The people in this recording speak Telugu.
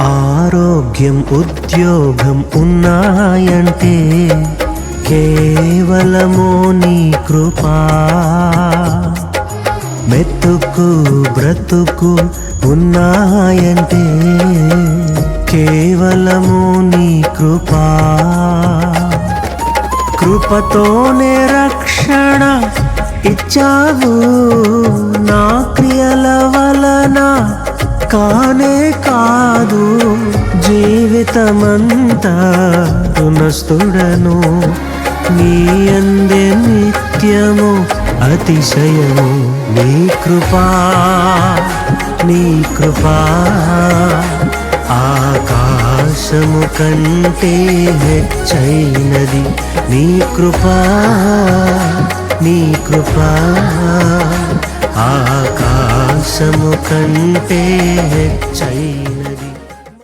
ఆరోగ్యం ఉద్యోగం ఉన్నాయంటే కేవలము నీ కృపా. మెతుకు బ్రతుకు ఉన్నాయంటే కేవలము నీ కృపా. కృపతోనే రక్షణ ఇచ్చావు, నా క్రియల వలన కానే కాదు. జీవితమంతా రుణస్థుడను, నీ అందే నిత్యము అతిశయము. నీ కృపా నీ కృపా ఆకాశము కంటే హెచ్చైనది. నీ కృపా నీ కృపా ఆకాశము కంటే హెచ్చైనది.